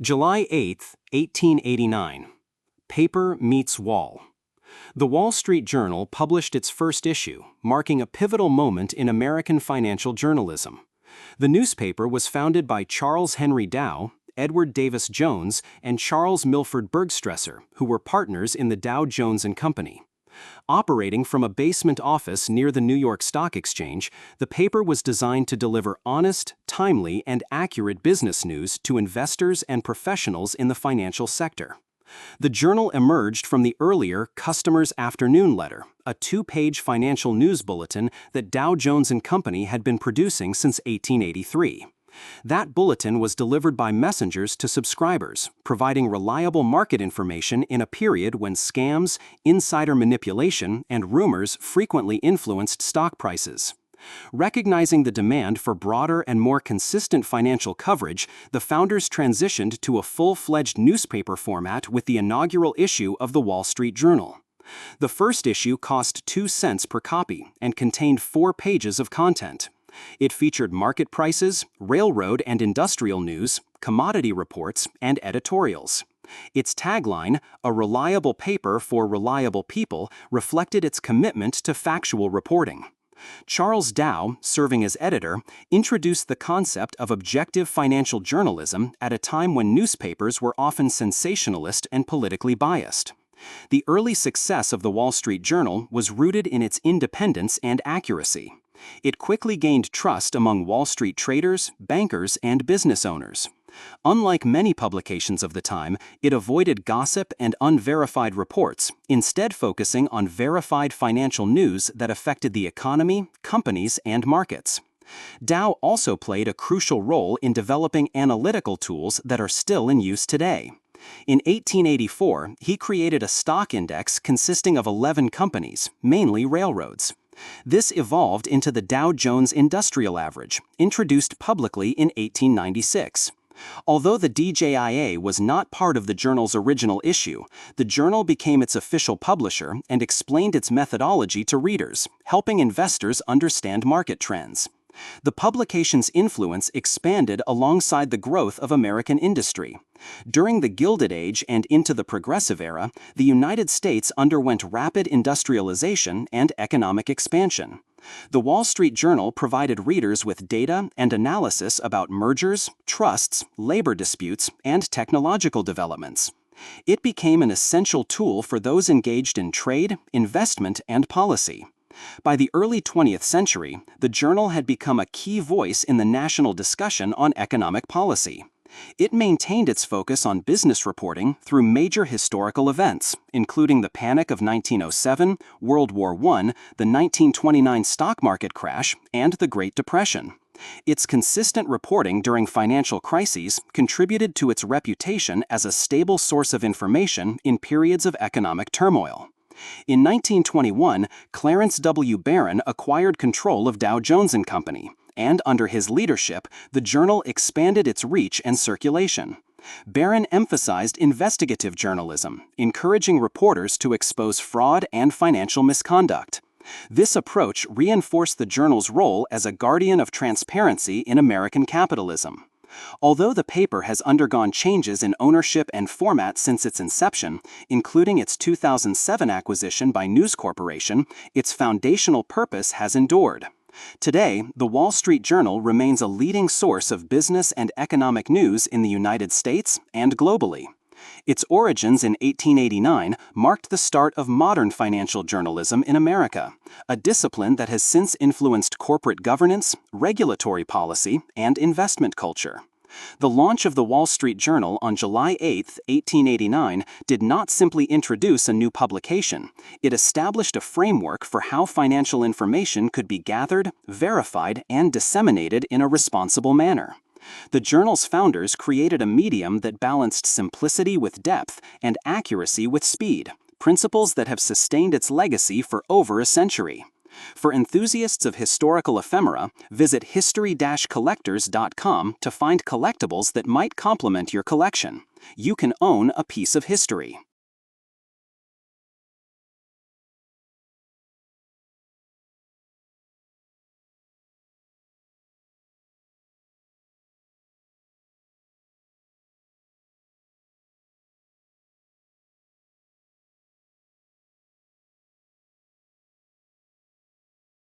July 8, 1889. Paper meets wall. The Wall Street Journal published its first issue, marking a pivotal moment in American financial journalism. The newspaper was founded by Charles Henry Dow, Edward Davis Jones, and Charles Milford Bergstresser, who were partners in the Dow Jones and Company. Operating from a basement office near the New York Stock Exchange, the paper was designed to deliver honest, timely, and accurate business news to investors and professionals in the financial sector. The journal emerged from the earlier Customer's Afternoon Letter, a two-page financial news bulletin that Dow Jones and Company had been producing since 1883. That bulletin was delivered by messengers to subscribers, providing reliable market information in a period when scams, insider manipulation, and rumors frequently influenced stock prices. Recognizing the demand for broader and more consistent financial coverage, the founders transitioned to a full-fledged newspaper format with the inaugural issue of the Wall Street Journal. The first issue cost 2 cents per copy and contained 4 pages of content. It featured market prices, railroad and industrial news, commodity reports, and editorials. Its tagline, "A reliable paper for reliable people," reflected its commitment to factual reporting. Charles Dow, serving as editor, introduced the concept of objective financial journalism at a time when newspapers were often sensationalist and politically biased. The early success of the Wall Street Journal was rooted in its independence and accuracy. It quickly gained trust among Wall Street traders, bankers, and business owners. Unlike many publications of the time, it avoided gossip and unverified reports, instead focusing on verified financial news that affected the economy, companies, and markets. Dow also played a crucial role in developing analytical tools that are still in use today. In 1884, he created a stock index consisting of 11 companies, mainly railroads. This evolved into the Dow Jones Industrial Average, introduced publicly in 1896. Although the DJIA was not part of the journal's original issue, the journal became its official publisher and explained its methodology to readers, helping investors understand market trends. The publication's influence expanded alongside the growth of American industry. During the Gilded Age and into the Progressive Era, the United States underwent rapid industrialization and economic expansion. The Wall Street Journal provided readers with data and analysis about mergers, trusts, labor disputes, and technological developments. It became an essential tool for those engaged in trade, investment, and policy. By the early 20th century, the journal had become a key voice in the national discussion on economic policy. It maintained its focus on business reporting through major historical events, including the Panic of 1907, World War I, the 1929 stock market crash, and the Great Depression. Its consistent reporting during financial crises contributed to its reputation as a stable source of information in periods of economic turmoil. In 1921, Clarence W. Barron acquired control of Dow Jones and Company, and under his leadership, the journal expanded its reach and circulation. Barron emphasized investigative journalism, encouraging reporters to expose fraud and financial misconduct. This approach reinforced the journal's role as a guardian of transparency in American capitalism. Although the paper has undergone changes in ownership and format since its inception, including its 2007 acquisition by News Corporation, its foundational purpose has endured. Today, the Wall Street Journal remains a leading source of business and economic news in the United States and globally. Its origins in 1889 marked the start of modern financial journalism in America, a discipline that has since influenced corporate governance, regulatory policy, and investment culture. The launch of the Wall Street Journal on July 8, 1889, did not simply introduce a new publication. It established a framework for how financial information could be gathered, verified, and disseminated in a responsible manner. The journal's founders created a medium that balanced simplicity with depth and accuracy with speed, principles that have sustained its legacy for over a century. For enthusiasts of historical ephemera, visit history-collectors.com to find collectibles that might complement your collection. You can own a piece of history.